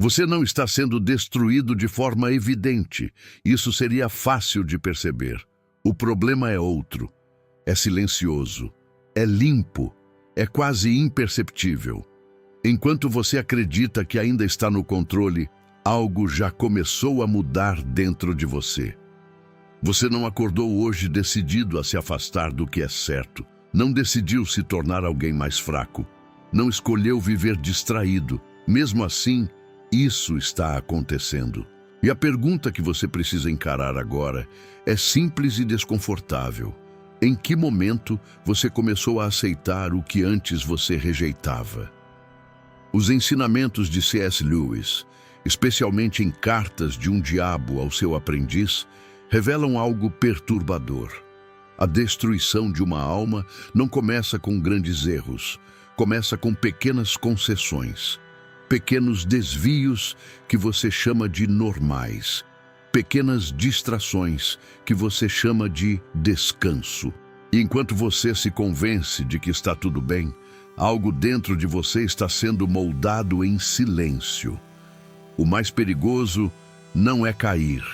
Você não está sendo destruído de forma evidente. Isso seria fácil de perceber. O problema é outro. É silencioso. É limpo. É quase imperceptível. Enquanto você acredita que ainda está no controle, algo já começou a mudar dentro de você. Você não acordou hoje decidido a se afastar do que é certo. Não decidiu se tornar alguém mais fraco. Não escolheu viver distraído. Mesmo assim, isso está acontecendo. E a pergunta que você precisa encarar agora é simples e desconfortável. Em que momento você começou a aceitar o que antes você rejeitava? Os ensinamentos de C.S. Lewis, especialmente em Cartas de um Diabo ao seu aprendiz, revelam algo perturbador. A destruição de uma alma não começa com grandes erros, começa com pequenas concessões, pequenos desvios que você chama de normais, pequenas distrações que você chama de descanso. E enquanto você se convence de que está tudo bem, algo dentro de você está sendo moldado em silêncio. O mais perigoso não é cair,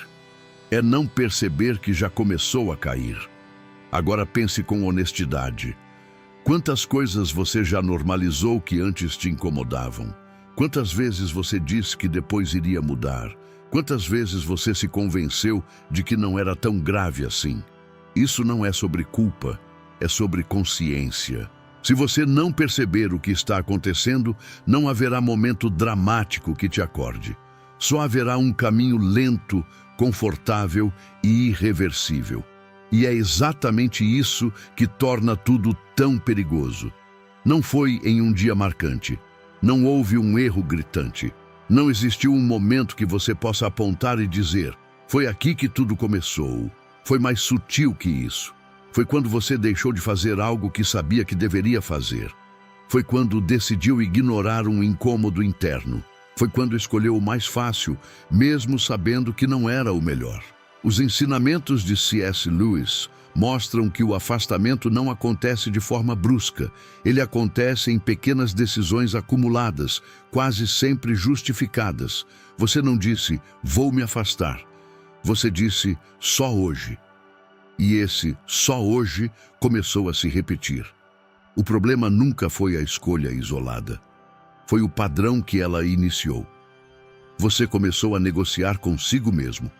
é não perceber que já começou a cair. Agora pense com honestidade. Quantas coisas você já normalizou que antes te incomodavam? Quantas vezes você disse que depois iria mudar? Quantas vezes você se convenceu de que não era tão grave assim? Isso não é sobre culpa, é sobre consciência. Se você não perceber o que está acontecendo, não haverá momento dramático que te acorde. Só haverá um caminho lento, confortável e irreversível. E é exatamente isso que torna tudo tão perigoso. Não foi em um dia marcante. Não houve um erro gritante. Não existiu um momento que você possa apontar e dizer: foi aqui que tudo começou. Foi mais sutil que isso. Foi quando você deixou de fazer algo que sabia que deveria fazer. Foi quando decidiu ignorar um incômodo interno. Foi quando escolheu o mais fácil, mesmo sabendo que não era o melhor. Os ensinamentos de C.S. Lewis mostram que o afastamento não acontece de forma brusca. Ele acontece em pequenas decisões acumuladas, quase sempre justificadas. Você não disse, vou me afastar. Você disse, só hoje. E esse só hoje começou a se repetir. O problema nunca foi a escolha isolada. Foi o padrão que ela iniciou. Você começou a negociar consigo mesmo.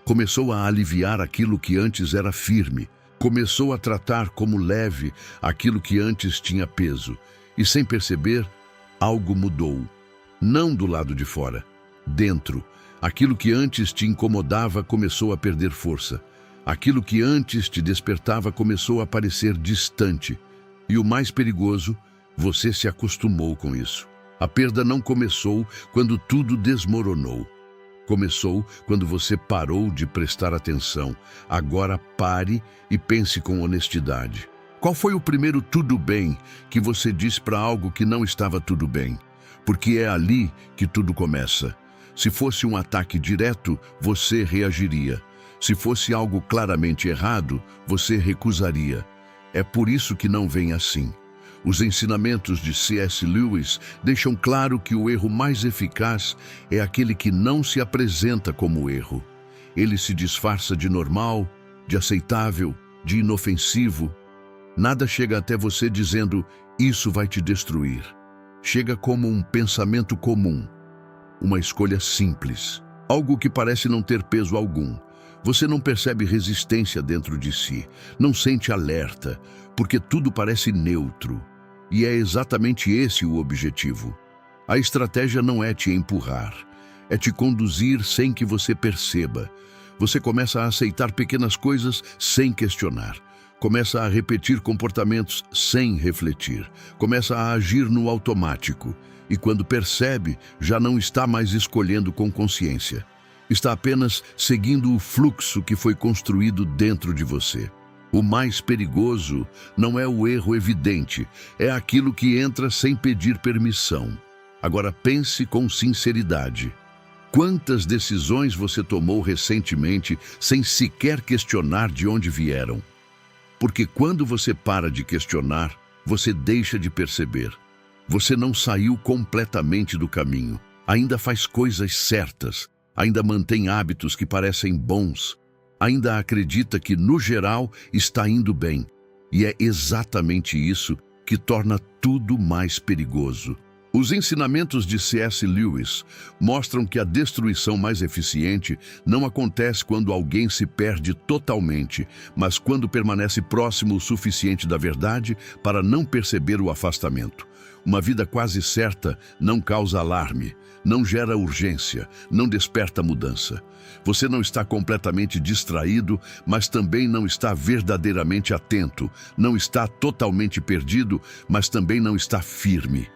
Começou a aliviar aquilo que antes era firme. Começou a tratar como leve aquilo que antes tinha peso. E sem perceber, algo mudou. Não do lado de fora. Dentro, aquilo que antes te incomodava começou a perder força. Aquilo que antes te despertava começou a parecer distante. E o mais perigoso, você se acostumou com isso. A perda não começou quando tudo desmoronou. Começou quando você parou de prestar atenção. Agora pare e pense com honestidade. Qual foi o primeiro tudo bem que você disse para algo que não estava tudo bem? Porque é ali que tudo começa. Se fosse um ataque direto, você reagiria. Se fosse algo claramente errado, você recusaria. É por isso que não vem assim. Os ensinamentos de C.S. Lewis deixam claro que o erro mais eficaz é aquele que não se apresenta como erro. Ele se disfarça de normal, de aceitável, de inofensivo. Nada chega até você dizendo, isso vai te destruir. Chega como um pensamento comum, uma escolha simples, algo que parece não ter peso algum. Você não percebe resistência dentro de si, não sente alerta, porque tudo parece neutro. E é exatamente esse o objetivo. A estratégia não é te empurrar, é te conduzir sem que você perceba. Você começa a aceitar pequenas coisas sem questionar. Começa a repetir comportamentos sem refletir. Começa a agir no automático. E quando percebe, já não está mais escolhendo com consciência. Está apenas seguindo o fluxo que foi construído dentro de você. O mais perigoso não é o erro evidente, é aquilo que entra sem pedir permissão. Agora pense com sinceridade. Quantas decisões você tomou recentemente sem sequer questionar de onde vieram? Porque quando você para de questionar, você deixa de perceber. Você não saiu completamente do caminho. ainda faz coisas certas, ainda mantém hábitos que parecem bons, ainda acredita que, no geral, está indo bem. E é exatamente isso que torna tudo mais perigoso. Os ensinamentos de C.S. Lewis mostram que a destruição mais eficiente não acontece quando alguém se perde totalmente, mas quando permanece próximo o suficiente da verdade para não perceber o afastamento. Uma vida quase certa não causa alarme, não gera urgência, não desperta mudança. Você não está completamente distraído, mas também não está verdadeiramente atento, não está totalmente perdido, mas também não está firme.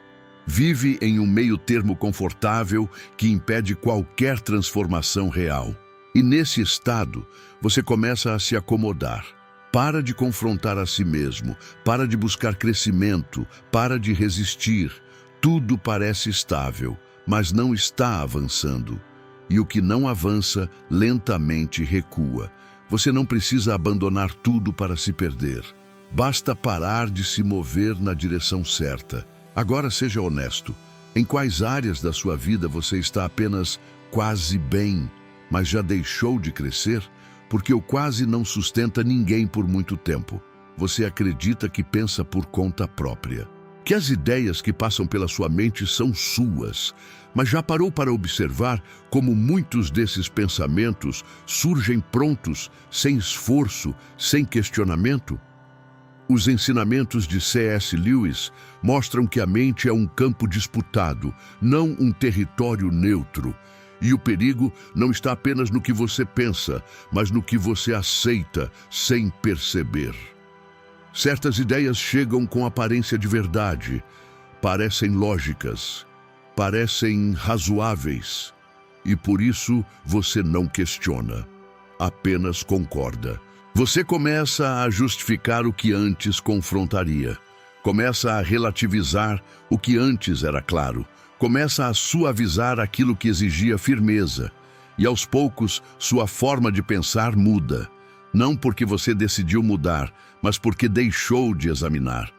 Vive em um meio-termo confortável que impede qualquer transformação real. E nesse estado, você começa a se acomodar. Para de confrontar a si mesmo, para de buscar crescimento, para de resistir. Tudo parece estável, mas não está avançando. E o que não avança, lentamente recua. Você não precisa abandonar tudo para se perder. Basta parar de se mover na direção certa. Agora seja honesto. Em quais áreas da sua vida você está apenas quase bem, mas já deixou de crescer? Porque o quase não sustenta ninguém por muito tempo. Você acredita que pensa por conta própria, que as ideias que passam pela sua mente são suas. Mas já parou para observar como muitos desses pensamentos surgem prontos, sem esforço, sem questionamento? Os ensinamentos de C.S. Lewis mostram que a mente é um campo disputado, não um território neutro. E o perigo não está apenas no que você pensa, mas no que você aceita sem perceber. Certas ideias chegam com aparência de verdade, parecem lógicas, parecem razoáveis, e por isso você não questiona, apenas concorda. Você começa a justificar o que antes confrontaria, começa a relativizar o que antes era claro, começa a suavizar aquilo que exigia firmeza, e aos poucos sua forma de pensar muda, não porque você decidiu mudar, mas porque deixou de examinar.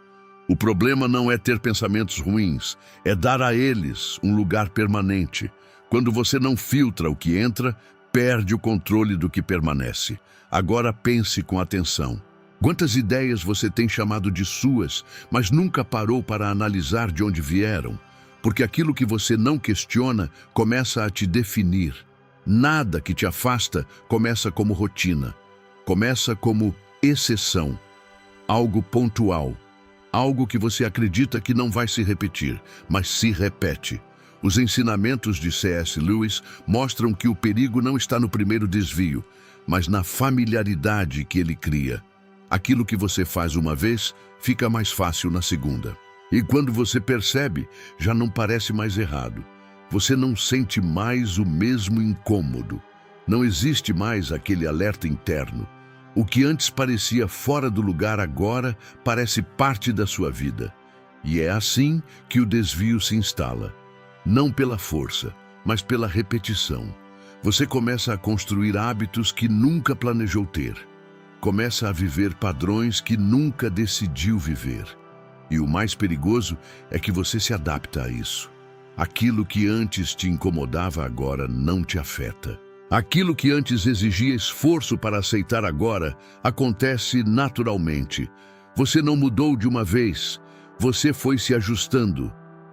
O problema não é ter pensamentos ruins, é dar a eles um lugar permanente. Quando você não filtra o que entra, perde o controle do que permanece. Agora pense com atenção. Quantas ideias você tem chamado de suas, mas nunca parou para analisar de onde vieram? Porque aquilo que você não questiona começa a te definir. Nada que te afasta começa como rotina. Começa como exceção, algo pontual, algo que você acredita que não vai se repetir, mas se repete. Os ensinamentos de C.S. Lewis mostram que o perigo não está no primeiro desvio, mas na familiaridade que ele cria. Aquilo que você faz uma vez fica mais fácil na segunda. E quando você percebe, já não parece mais errado. Você não sente mais o mesmo incômodo. Não existe mais aquele alerta interno. O que antes parecia fora do lugar agora parece parte da sua vida. E é assim que o desvio se instala. Não pela força, mas pela repetição. Você começa a construir hábitos que nunca planejou ter. Começa a viver padrões que nunca decidiu viver. E o mais perigoso é que você se adapta a isso. Aquilo que antes te incomodava agora não te afeta. Aquilo que antes exigia esforço para aceitar agora acontece naturalmente. Você não mudou de uma vez, você foi se ajustando.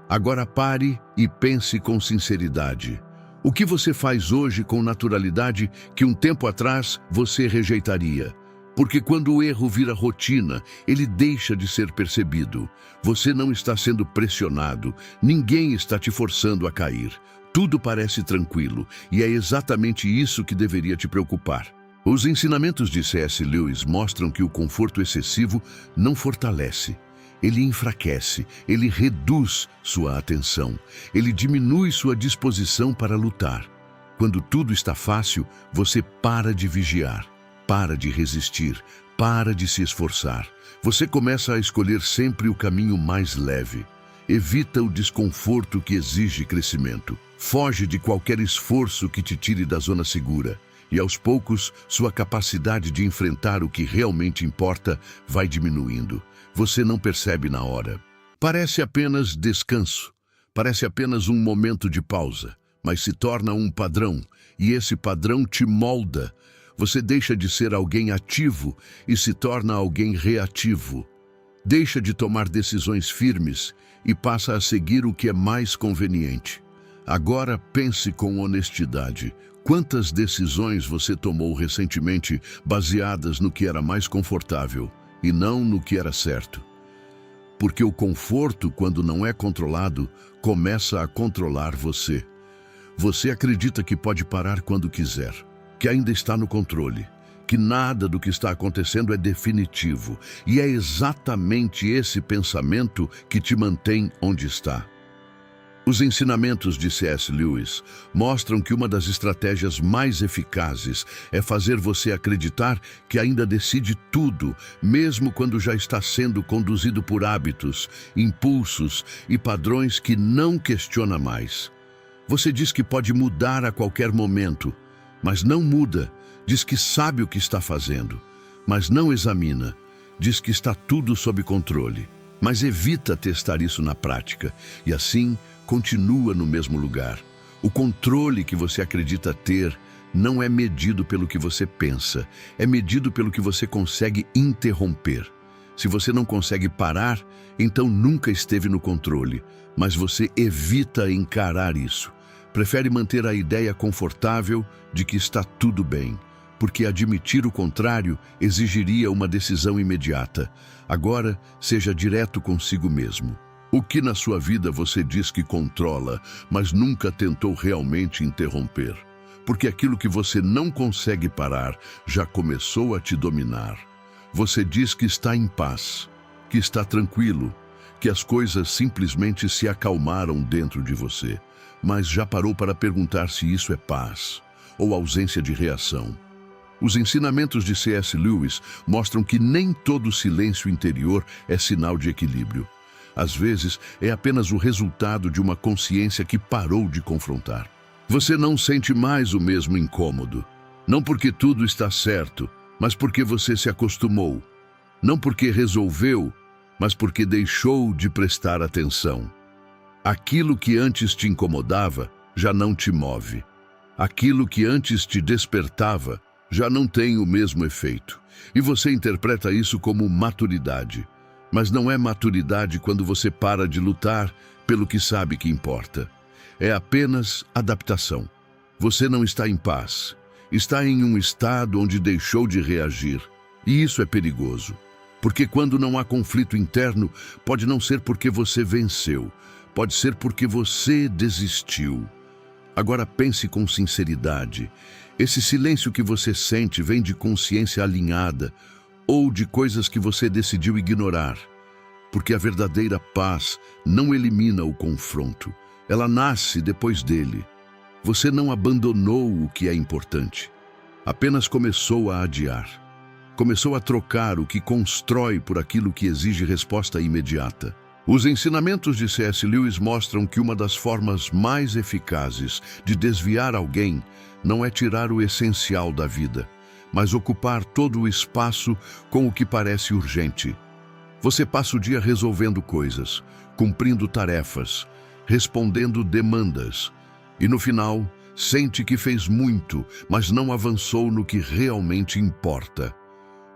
Agora pare e pense com sinceridade. O que você faz hoje com naturalidade que um tempo atrás você rejeitaria? Porque quando o erro vira rotina, ele deixa de ser percebido. Você não está sendo pressionado, ninguém está te forçando a cair. Tudo parece tranquilo, e é exatamente isso que deveria te preocupar. Os ensinamentos de C.S. Lewis mostram que o conforto excessivo não fortalece. Ele enfraquece, ele reduz sua atenção, ele diminui sua disposição para lutar. Quando tudo está fácil, você para de vigiar. Para de resistir, para de se esforçar. Você começa a escolher sempre o caminho mais leve. Evita o desconforto que exige crescimento. Foge de qualquer esforço que te tire da zona segura. E aos poucos, sua capacidade de enfrentar o que realmente importa vai diminuindo. Você não percebe na hora. Parece apenas descanso. Parece apenas um momento de pausa, mas se torna um padrão, e esse padrão te molda. Você deixa de ser alguém ativo e se torna alguém reativo. Deixa de tomar decisões firmes e passa a seguir o que é mais conveniente. Agora pense com honestidade. Quantas decisões você tomou recentemente baseadas no que era mais confortável e não no que era certo? Porque o conforto, quando não é controlado, começa a controlar você. Você acredita que pode parar quando quiser, que ainda está no controle, que nada do que está acontecendo é definitivo, e é exatamente esse pensamento que te mantém onde está. Os ensinamentos de C.S. Lewis mostram que uma das estratégias mais eficazes é fazer você acreditar que ainda decide tudo, mesmo quando já está sendo conduzido por hábitos, impulsos e padrões que não questiona mais. Você diz que pode mudar a qualquer momento, mas não muda. Diz que sabe o que está fazendo, mas não examina. Diz que está tudo sob controle, mas evita testar isso na prática e assim continua no mesmo lugar. O controle que você acredita ter não é medido pelo que você pensa, é medido pelo que você consegue interromper. Se você não consegue parar, então nunca esteve no controle, mas você evita encarar isso. Prefere manter a ideia confortável de que está tudo bem, porque admitir o contrário exigiria uma decisão imediata. Agora, seja direto consigo mesmo. O que na sua vida você diz que controla, mas nunca tentou realmente interromper? Porque aquilo que você não consegue parar já começou a te dominar. Você diz que está em paz, que está tranquilo, que as coisas simplesmente se acalmaram dentro de você. Mas já parou para perguntar se isso é paz ou ausência de reação? Os ensinamentos de C.S. Lewis mostram que nem todo silêncio interior é sinal de equilíbrio. Às vezes, é apenas o resultado de uma consciência que parou de confrontar. Você não sente mais o mesmo incômodo, não porque tudo está certo, mas porque você se acostumou. Não porque resolveu, mas porque deixou de prestar atenção. Aquilo que antes te incomodava já não te move. Aquilo que antes te despertava já não tem o mesmo efeito. E você interpreta isso como maturidade. Mas não é maturidade quando você para de lutar pelo que sabe que importa. É apenas adaptação. Você não está em paz. Está em um estado onde deixou de reagir. E isso é perigoso. Porque quando não há conflito interno, pode não ser porque você venceu. Pode ser porque você desistiu. Agora pense com sinceridade. Esse silêncio que você sente vem de consciência alinhada ou de coisas que você decidiu ignorar. Porque a verdadeira paz não elimina o confronto. Ela nasce depois dele. Você não abandonou o que é importante. Apenas começou a adiar. Começou a trocar o que constrói por aquilo que exige resposta imediata. Os ensinamentos de C.S. Lewis mostram que uma das formas mais eficazes de desviar alguém não é tirar o essencial da vida, mas ocupar todo o espaço com o que parece urgente. Você passa o dia resolvendo coisas, cumprindo tarefas, respondendo demandas, e no final sente que fez muito, mas não avançou no que realmente importa.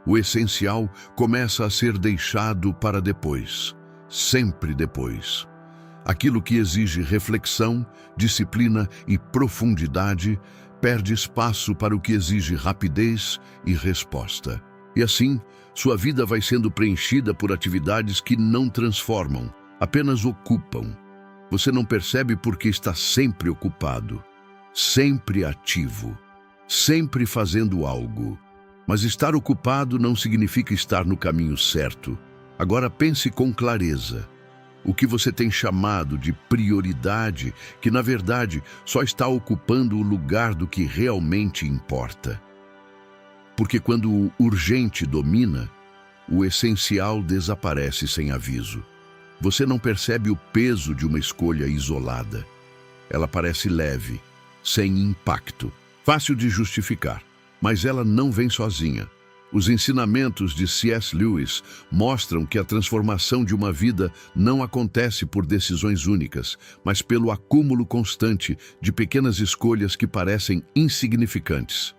O essencial começa a ser deixado para depois. Sempre depois. Aquilo que exige reflexão, disciplina e profundidade perde espaço para o que exige rapidez e resposta. E assim, sua vida vai sendo preenchida por atividades que não transformam, apenas ocupam. Você não percebe porque está sempre ocupado, sempre ativo, sempre fazendo algo. Mas estar ocupado não significa estar no caminho certo. Agora pense com clareza. O que você tem chamado de prioridade, que na verdade só está ocupando o lugar do que realmente importa. Porque quando o urgente domina, o essencial desaparece sem aviso. Você não percebe o peso de uma escolha isolada. Ela parece leve, sem impacto, fácil de justificar, mas ela não vem sozinha. Os ensinamentos de C.S. Lewis mostram que a transformação de uma vida não acontece por decisões únicas, mas pelo acúmulo constante de pequenas escolhas que parecem insignificantes.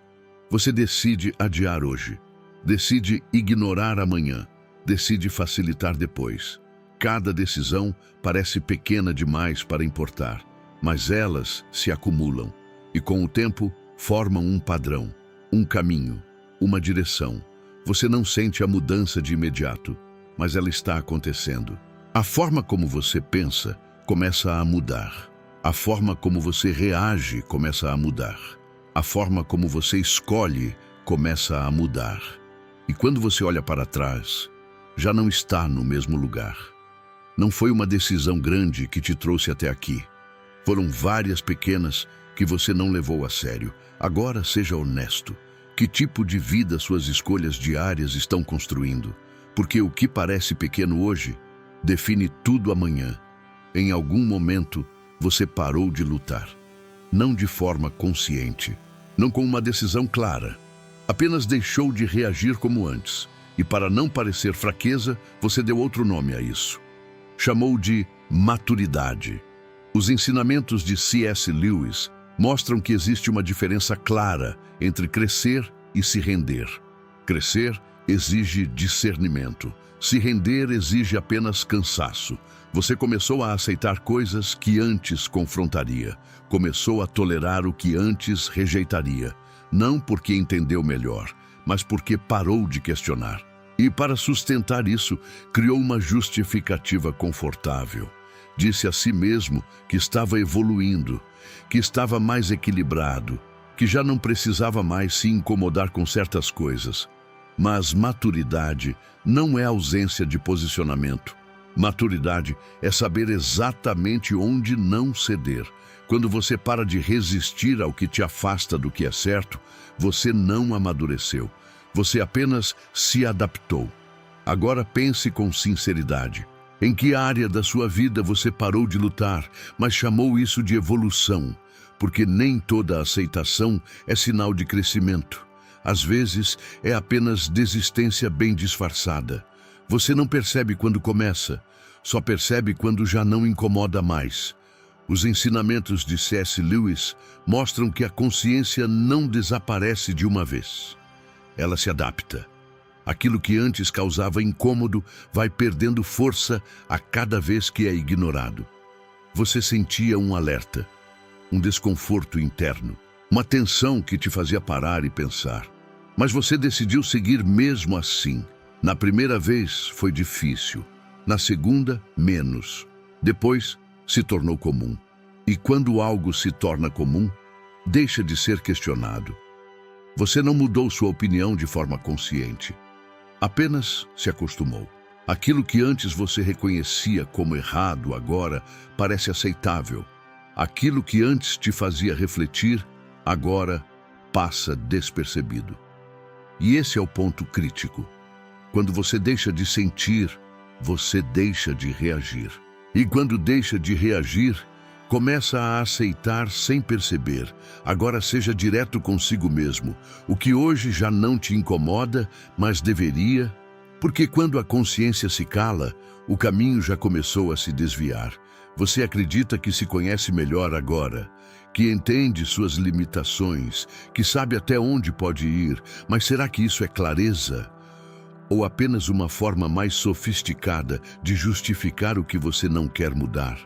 Você decide adiar hoje, decide ignorar amanhã, decide facilitar depois. Cada decisão parece pequena demais para importar, mas elas se acumulam e, com o tempo, formam um padrão, um caminho, uma direção. Você não sente a mudança de imediato, mas ela está acontecendo. A forma como você pensa começa a mudar. A forma como você reage começa a mudar. A forma como você escolhe começa a mudar. E quando você olha para trás, já não está no mesmo lugar. Não foi uma decisão grande que te trouxe até aqui. Foram várias pequenas que você não levou a sério. Agora seja honesto. Que tipo de vida suas escolhas diárias estão construindo? Porque o que parece pequeno hoje define tudo amanhã. Em algum momento, você parou de lutar. Não de forma consciente, não com uma decisão clara. Apenas deixou de reagir como antes. E para não parecer fraqueza, você deu outro nome a isso. Chamou de maturidade. Os ensinamentos de C.S. Lewis mostram que existe uma diferença clara entre crescer e se render. Crescer exige discernimento. Se render exige apenas cansaço. Você começou a aceitar coisas que antes confrontaria. Começou a tolerar o que antes rejeitaria. Não porque entendeu melhor, mas porque parou de questionar. E para sustentar isso, criou uma justificativa confortável. Disse a si mesmo que estava evoluindo, que estava mais equilibrado, que já não precisava mais se incomodar com certas coisas. Mas maturidade não é ausência de posicionamento. Maturidade é saber exatamente onde não ceder. Quando você para de resistir ao que te afasta do que é certo, você não amadureceu. Você apenas se adaptou. Agora pense com sinceridade. Em que área da sua vida você parou de lutar, mas chamou isso de evolução? Porque nem toda aceitação é sinal de crescimento. Às vezes, é apenas desistência bem disfarçada. Você não percebe quando começa, só percebe quando já não incomoda mais. Os ensinamentos de C.S. Lewis mostram que a consciência não desaparece de uma vez. Ela se adapta. Aquilo que antes causava incômodo vai perdendo força a cada vez que é ignorado. Você sentia um alerta, um desconforto interno, uma tensão que te fazia parar e pensar. Mas você decidiu seguir mesmo assim. Na primeira vez foi difícil, na segunda, menos. Depois, se tornou comum. E quando algo se torna comum, deixa de ser questionado. Você não mudou sua opinião de forma consciente. Apenas se acostumou. Aquilo que antes você reconhecia como errado agora parece aceitável. Aquilo que antes te fazia refletir, agora passa despercebido. E esse é o ponto crítico. Quando você deixa de sentir, você deixa de reagir. E quando deixa de reagir, começa a aceitar sem perceber. Agora seja direto consigo mesmo. O que hoje já não te incomoda, mas deveria. Porque quando a consciência se cala, o caminho já começou a se desviar. Você acredita que se conhece melhor agora, que entende suas limitações, que sabe até onde pode ir, mas será que isso é clareza? Ou apenas uma forma mais sofisticada de justificar o que você não quer mudar?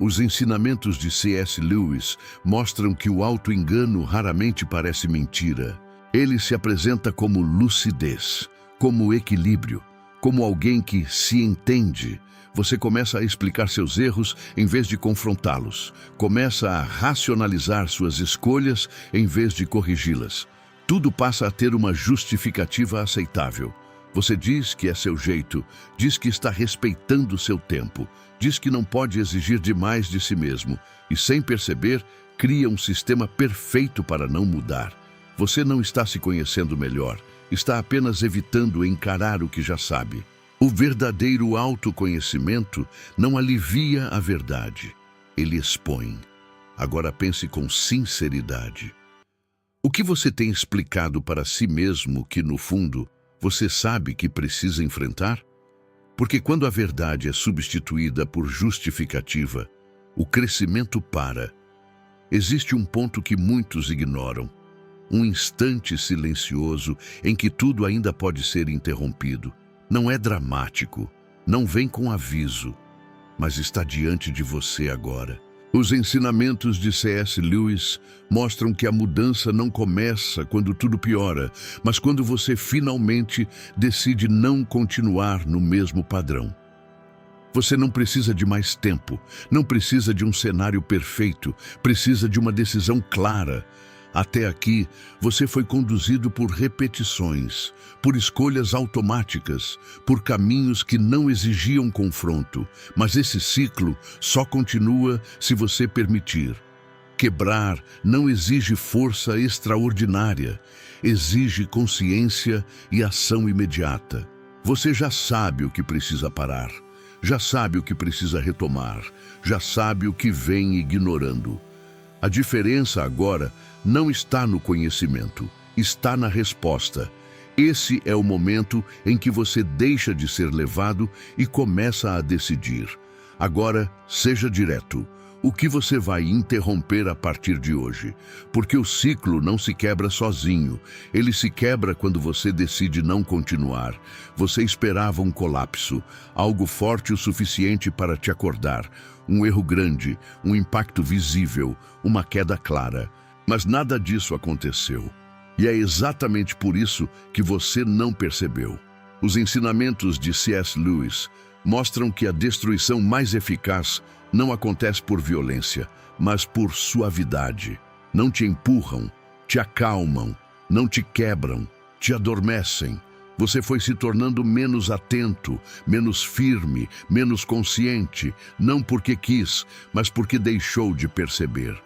Os ensinamentos de C.S. Lewis mostram que o auto-engano raramente parece mentira. Ele se apresenta como lucidez, como equilíbrio, como alguém que se entende. Você começa a explicar seus erros em vez de confrontá-los. Começa a racionalizar suas escolhas em vez de corrigi-las. Tudo passa a ter uma justificativa aceitável. Você diz que é seu jeito, diz que está respeitando seu tempo, diz que não pode exigir demais de si mesmo e, sem perceber, cria um sistema perfeito para não mudar. Você não está se conhecendo melhor, está apenas evitando encarar o que já sabe. O verdadeiro autoconhecimento não alivia a verdade, ele expõe. Agora pense com sinceridade. O que você tem explicado para si mesmo que, no fundo, você sabe que precisa enfrentar? Porque quando a verdade é substituída por justificativa, o crescimento para. Existe um ponto que muitos ignoram. Um instante silencioso em que tudo ainda pode ser interrompido. Não é dramático, não vem com aviso, mas está diante de você agora. Os ensinamentos de C.S. Lewis mostram que a mudança não começa quando tudo piora, mas quando você finalmente decide não continuar no mesmo padrão. Você não precisa de mais tempo, não precisa de um cenário perfeito, precisa de uma decisão clara. Até aqui, você foi conduzido por repetições, por escolhas automáticas, por caminhos que não exigiam confronto, mas esse ciclo só continua se você permitir. Quebrar não exige força extraordinária, exige consciência e ação imediata. Você já sabe o que precisa parar, já sabe o que precisa retomar, já sabe o que vem ignorando. A diferença agora não está no conhecimento, está na resposta. Esse é o momento em que você deixa de ser levado e começa a decidir. Agora, seja direto. O que você vai interromper a partir de hoje? Porque o ciclo não se quebra sozinho. Ele se quebra quando você decide não continuar. Você esperava um colapso, algo forte o suficiente para te acordar. Um erro grande, um impacto visível, uma queda clara. Mas nada disso aconteceu. E é exatamente por isso que você não percebeu. Os ensinamentos de C.S. Lewis mostram que a destruição mais eficaz não acontece por violência, mas por suavidade. Não te empurram, te acalmam, não te quebram, te adormecem. Você foi se tornando menos atento, menos firme, menos consciente, não porque quis, mas porque deixou de perceber.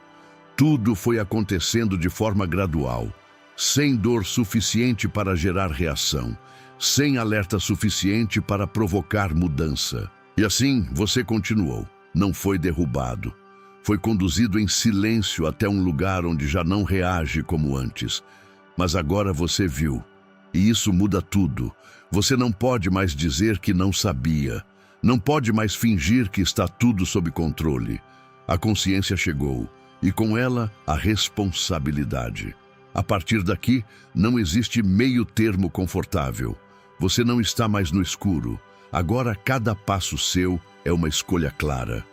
Tudo foi acontecendo de forma gradual, sem dor suficiente para gerar reação, sem alerta suficiente para provocar mudança. E assim você continuou. Não foi derrubado. Foi conduzido em silêncio até um lugar onde já não reage como antes. Mas agora você viu. E isso muda tudo. Você não pode mais dizer que não sabia. Não pode mais fingir que está tudo sob controle. A consciência chegou. E com ela, a responsabilidade. A partir daqui, não existe meio termo confortável. Você não está mais no escuro. Agora, cada passo seu é uma escolha clara.